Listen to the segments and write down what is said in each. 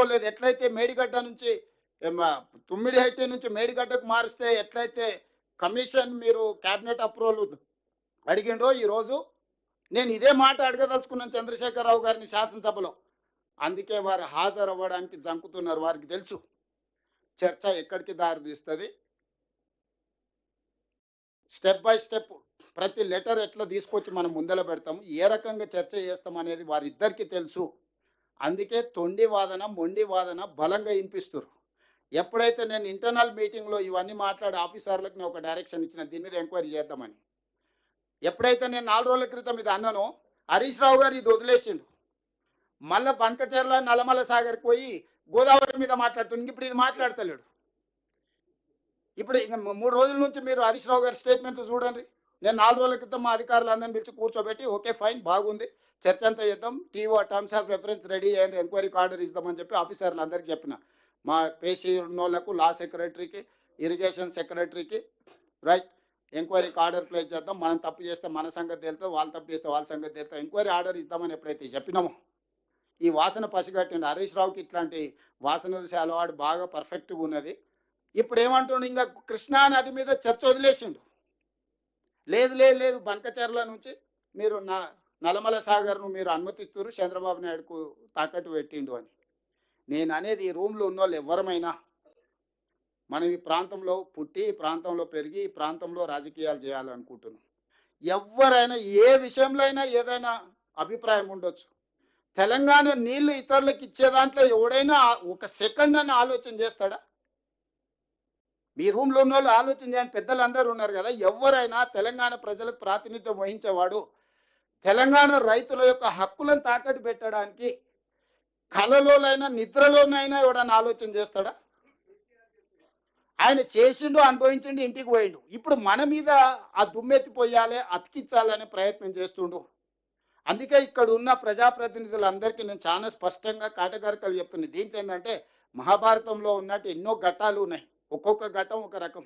తీసుకోలేదు. ఎట్లయితే మేడిగడ్డ నుంచి తుమ్మిడిహట్టి నుంచి మేడిగడ్డకు మారిస్తే ఎట్లయితే కమిషన్ మీరు క్యాబినెట్ అప్రూవల్ అడిగిండో ఈరోజు నేను ఇదే మాట అడగదలుచుకున్నాను చంద్రశేఖరరావు గారిని శాసనసభలో. అందుకే వారు హాజరు అవ్వడానికి జంకుతున్నారు. వారికి తెలుసు చర్చ ఎక్కడికి దారి తీస్తుంది. స్టెప్ బై స్టెప్ ప్రతి లెటర్ ఎట్లా తీసుకొచ్చి మనం ముందర పెడతాము, ఏ రకంగా చర్చ చేస్తాం అనేది వారిద్దరికీ తెలుసు. అందుకే తొండి వాదన మొండి వాదన బలంగా వినిపిస్తారు. ఎప్పుడైతే నేను ఇంటర్నల్ మీటింగ్లో ఇవన్నీ మాట్లాడి ఆఫీసర్లకు నేను ఒక డైరెక్షన్ ఇచ్చిన దీని మీద ఎంక్వైరీ చేద్దామని, ఎప్పుడైతే నేను 4 రోజుల క్రితం ఇది అన్నానో హరీష్ రావు గారు ఇది వదిలేసిండు. మళ్ళా బంకచెర్ల నల్లమల సాగర్కి పోయి గోదావరి మీద మాట్లాడుతుంది. ఇప్పుడు ఇది మాట్లాడతలేడు. ఇప్పుడు ఇంకా 3 రోజుల నుంచి మీరు హరీష్ రావు గారి స్టేట్మెంట్ చూడండి. నేను 4 రోజుల క్రితం మా అధికారులందరినీ పిలిచి కూర్చోబెట్టి ఓకే ఫైన్ బాగుంది చర్చ అంతా చేద్దాం, TO terms of reference ready చేయండి, ఎంక్వైరీకి ఆర్డర్ ఇద్దామని చెప్పి ఆఫీసర్లు అందరికీ చెప్పిన. మా పేషీ ఉన్నోళ్లకు లా సెక్రటరీకి, ఇరిగేషన్ సెక్రటరీకి రైట్ ఎంక్వైరీకి ఆర్డర్ ప్లేస్ చేద్దాం, మనం తప్పు చేస్తే మన సంగతి తెలుస్తుంది, వాళ్ళు తప్పు చేస్తే వాళ్ళ సంగతి తెలుస్తుంది, ఎంక్వైరీ ఆర్డర్ ఇద్దామని ఎప్పుడైతే చెప్పినామో ఈ వాసన పసిగట్టండి. హరీష్ రావుకి ఇట్లాంటి వాసన చూసే అలవాటు బాగా పర్ఫెక్ట్గా ఉన్నది. ఇప్పుడు ఏమంటుండు, ఇంకా కృష్ణా నది మీద చర్చ వదిలేసిండు. లేదు లేదు లేదు బంకచెర్ల నుంచి మీరు నల్లమల సాగర్ను మీరు అనుమతిస్తున్నారు, చంద్రబాబు నాయుడుకు తాకట్టు పెట్టిండు అని. నేను అనేది ఈ రూమ్లో ఉన్న వాళ్ళు ఎవరమైనా మనం ఈ ప్రాంతంలో పుట్టి, ఈ ప్రాంతంలో పెరిగి, ఈ ప్రాంతంలో రాజకీయాలు చేయాలనుకుంటున్నాం. ఎవరైనా ఏ విషయంలో అయినా ఏదైనా అభిప్రాయం ఉండొచ్చు. తెలంగాణ నీళ్లు ఇతరులకు ఇచ్చే దాంట్లో ఎవడైనా ఒక సెకండ్ అని ఆలోచన చేస్తాడా? మీ రూమ్లో ఉన్న వాళ్ళు ఆలోచన చేయండి. పెద్దలందరూ ఉన్నారు కదా, ఎవరైనా తెలంగాణ ప్రజలకు ప్రాతినిధ్యం వహించేవాడు తెలంగాణ రైతుల యొక్క హక్కులను తాకట్టు పెట్టడానికి కలలోనైనా నిద్రలోనైనా ఎవడన్నా ఆలోచన చేస్తాడా? ఆయన చేసిండు, అనుభవించిండు, ఇంటికి పోయిండు. ఇప్పుడు మన మీద ఆ దుమ్మెత్తిపోయాలి, అతికించాలనే ప్రయత్నం చేస్తుండు. అందుకే ఇక్కడ ఉన్న ప్రజాప్రతినిధులందరికీ నేను చాలా స్పష్టంగా కాటకారికలు చెప్తున్నాను. దీంట్లో ఏంటంటే మహాభారతంలో ఉన్నట్టు ఎన్నో ఘట్టాలు ఉన్నాయి, ఒక్కొక్క ఘట్టం ఒక రకం.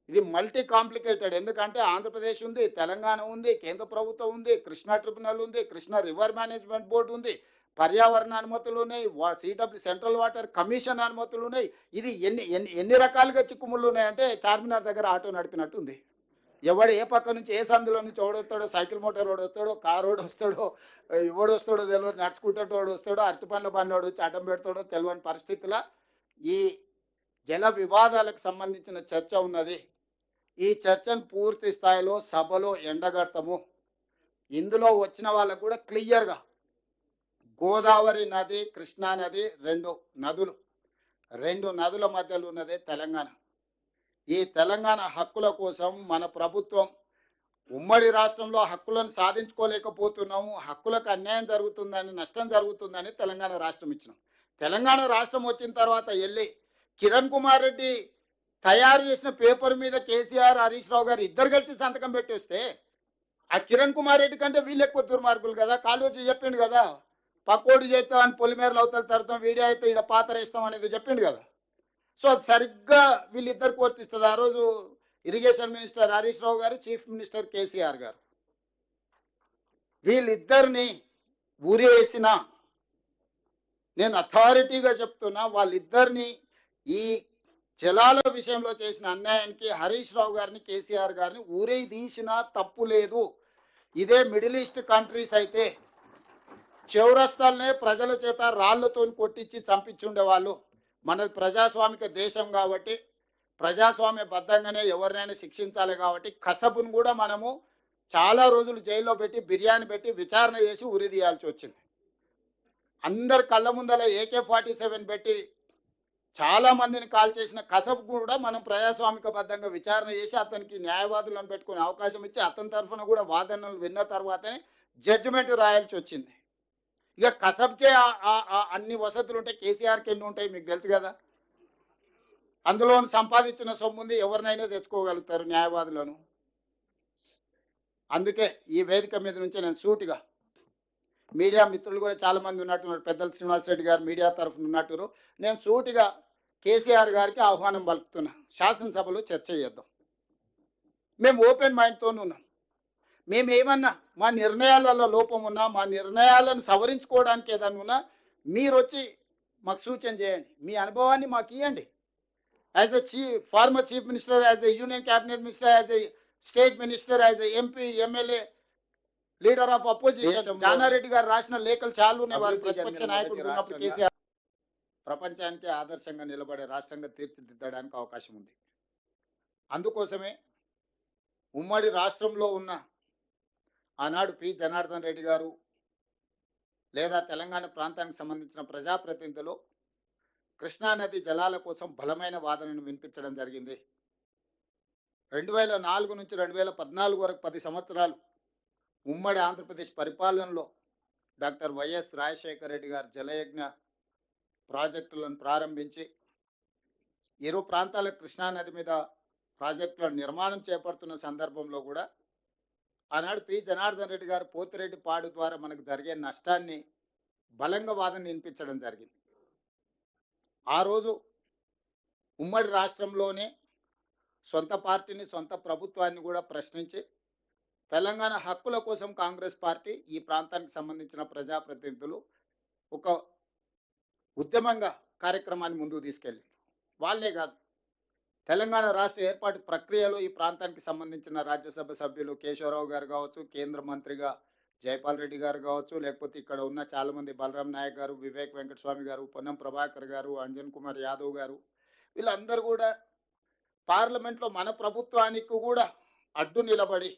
ఇది మల్టీ కాంప్లికేటెడ్. ఎందుకంటే ఆంధ్రప్రదేశ్ ఉంది, తెలంగాణ ఉంది, కేంద్ర ప్రభుత్వం ఉంది, కృష్ణా ట్రిబ్యునల్ ఉంది, కృష్ణా రివర్ మేనేజ్మెంట్ బోర్డు ఉంది, పర్యావరణ అనుమతులు ఉన్నాయి, సిడబ్ల్యూ సెంట్రల్ వాటర్ కమిషన్ అనుమతులు ఉన్నాయి. ఇది ఎన్ని రకాలుగా చిక్కుముళ్ళు ఉన్నాయంటే చార్మినార్ దగ్గర ఆటో నడిపినట్టు ఉంది. ఎవడు ఏ పక్క నుంచి ఏ సందులో నుంచి ఓడొస్తాడో, సైకిల్ మోటార్ ఓడి వస్తాడో, కారు ఓడి వస్తాడో, ఎవడు వస్తాడో తెలియదు, నడుచుకుంటే ఓడి వస్తాడో, అరటి పండ్ల బండి వచ్చి అడ్డం పెడతాడో తెలియని పరిస్థితుల ఈ జల వివాదాలకు సంబంధించిన చర్చ ఉన్నది. ఈ చర్చను పూర్తి స్థాయిలో సభలో ఎండగడతాము. ఇందులో వచ్చిన వాళ్ళకు కూడా క్లియర్గా గోదావరి నది, కృష్ణా నది రెండు నదుల మధ్యలో ఉన్నదే తెలంగాణ. ఈ తెలంగాణ హక్కుల కోసం మన ప్రభుత్వం ఉమ్మడి రాష్ట్రంలో హక్కులను సాధించుకోలేకపోతున్నాము, హక్కులకు అన్యాయం జరుగుతుందని, నష్టం జరుగుతుందని తెలంగాణ రాష్ట్రం ఇచ్చినాం. తెలంగాణ రాష్ట్రం వచ్చిన తర్వాత వెళ్ళి కిరణ్ కుమార్ రెడ్డి తయారు చేసిన పేపర్ మీద కేసీఆర్, హరీష్ రావు గారు ఇద్దరు కలిసి సంతకం పెట్టేస్తే ఆ కిరణ్ కుమార్ రెడ్డి కంటే వీళ్ళు ఎక్కువ దుర్మార్గులు కదా. కాళోజీ చెప్పిండు కదా, పకోడు చేస్తామని పొలిమేరలు అవతల తడతాం, వీడియో అయితే ఇక్కడ పాత్ర వేస్తాం అనేది చెప్పిండు కదా. సో అది సరిగ్గా వీళ్ళిద్దరికి వర్తిస్తుంది. ఆ రోజు ఇరిగేషన్ మినిస్టర్ హరీష్ రావు గారు, చీఫ్ మినిస్టర్ కేసీఆర్ గారు, వీళ్ళిద్దరిని ఊరేసిన నేను అథారిటీగా చెప్తున్నా, వాళ్ళిద్దరిని ఈ జలాల విషయంలో చేసిన అన్యాయానికి హరీష్ రావు గారిని, కేసీఆర్ గారిని ఊరే తీసినా తప్పు లేదు. ఇదే మిడిల్ ఈస్ట్ కంట్రీస్ అయితే చౌరస్తాలనే ప్రజల చేత రాళ్లతో కొట్టించి చంపించుండేవాళ్ళు. మనది ప్రజాస్వామిక దేశం కాబట్టి ప్రజాస్వామ్యబద్ధంగానే ఎవరినైనా శిక్షించాలి కాబట్టి కసబును కూడా మనము చాలా రోజులు జైల్లో పెట్టి బిర్యానీ పెట్టి విచారణ చేసి ఉరి తీయాల్సి వచ్చింది. అందరి కళ్ళ ముందల AK-47 పెట్టి చాలా మందిని కాల్ చేసిన కసబ్ కూడా మనం ప్రజాస్వామికబద్ధంగా విచారణ చేసి అతనికి న్యాయవాదులను పెట్టుకునే అవకాశం ఇచ్చి అతని తరఫున కూడా వాదనలు విన్న తర్వాతనే జడ్జిమెంట్ రాయాల్సి వచ్చింది. ఇక కసబ్కే అన్ని వసతులు ఉంటాయి, కేసీఆర్కి ఎన్ని ఉంటాయి మీకు తెలుసు కదా. అందులో సంపాదించిన సొమ్ముంది, ఎవరినైనా తెచ్చుకోగలుగుతారు న్యాయవాదులను. అందుకే ఈ వేదిక మీద నుంచి నేను సూటిగా మీడియా మిత్రులు కూడా చాలా మంది ఉన్నట్టున్నారు, పెద్దలు శ్రీనివాస్ రెడ్డి గారు మీడియా తరఫున ఉన్నట్టున్నారు, నేను సూటిగా కేసీఆర్ గారికి ఆహ్వానం పలుకుతున్నా, శాసనసభలో చర్చ చేద్దాం. మేము ఓపెన్ మైండ్తో ఉన్నాం. మేము ఏమన్నా మా నిర్ణయాలలో లోపం ఉన్నా, మా నిర్ణయాలను సవరించుకోవడానికి ఏదన్నా ఉన్నా మీరొచ్చి మాకు సూచన చేయండి. మీ అనుభవాన్ని మాకు ఇయ్యండి. As a former chief minister, as a union cabinet minister, as a state minister, as a MP, MLA, leader of opposition దేశంలోనే జానారెడ్డి గారు రాసిన లేఖలు చాలు ఉన్నాయి. వారు అభివృద్ధి ప్రతిపక్ష చెందిన నాయకుడు మొదటి ఉన్నప్పుడు రాష్ట్రంగా కేసీఆర్ ప్రపంచానికి ఆదర్శంగా నిలబడే రాష్ట్రంగా తీర్చిదిద్దడానికి అవకాశం ఉంది. అందుకోసమే ఉమ్మడి రాష్ట్రంలో ఉన్న ఆనాడు పి జనార్దన్ రెడ్డి గారు లేదా తెలంగాణ ప్రాంతానికి సంబంధించిన ప్రజాప్రతినిధులు కృష్ణానది జలాల కోసం బలమైన వాదనను వినిపించడం జరిగింది. 2004 నుంచి 2014 వరకు 10 సంవత్సరాలు ఉమ్మడి ఆంధ్రప్రదేశ్ పరిపాలనలో డాక్టర్ వైఎస్ రాజశేఖర రెడ్డి గారు జలయజ్ఞ ప్రాజెక్టులను ప్రారంభించి ఇరు ప్రాంతాల కృష్ణానది మీద ప్రాజెక్టుల నిర్మాణం చేపడుతున్న సందర్భంలో కూడా ఆనాడు పి జనార్దన్ రెడ్డి గారు పోతిరెడ్డి పాడు ద్వారా మనకు జరిగే నష్టాన్ని బలంగా వాదన వినిపించడం జరిగింది. ఆ రోజు ఉమ్మడి రాష్ట్రంలోనే సొంత పార్టీని, సొంత ప్రభుత్వాన్ని కూడా ప్రశ్నించి తెలంగాణ హక్కుల కోసం కాంగ్రెస్ పార్టీ ఈ ప్రాంతానికి సంబంధించిన ప్రజాప్రతినిధులు ఒక ఉద్యమంగా కార్యక్రమాన్ని ముందుకు తీసుకెళ్ళింది. వాళ్ళే కాదు, తెలంగాణ రాష్ట్ర ఏర్పాటు ప్రక్రియలో ఈ ప్రాంతానికి సంబంధించిన రాజ్యసభ సభ్యులు కేశవరావు గారు కావచ్చు, కేంద్ర మంత్రిగా జైపాల్ రెడ్డి గారు కావచ్చు, లేకపోతే ఇక్కడ ఉన్న చాలామంది బలరాం నాయక్ గారు, వివేక్ వెంకటస్వామి గారు, పొన్నం ప్రభాకర్ గారు, అంజన్ కుమార్ యాదవ్ గారు, వీళ్ళందరూ కూడా పార్లమెంట్లో మన ప్రభుత్వానికి కూడా అడ్డు నిలబడి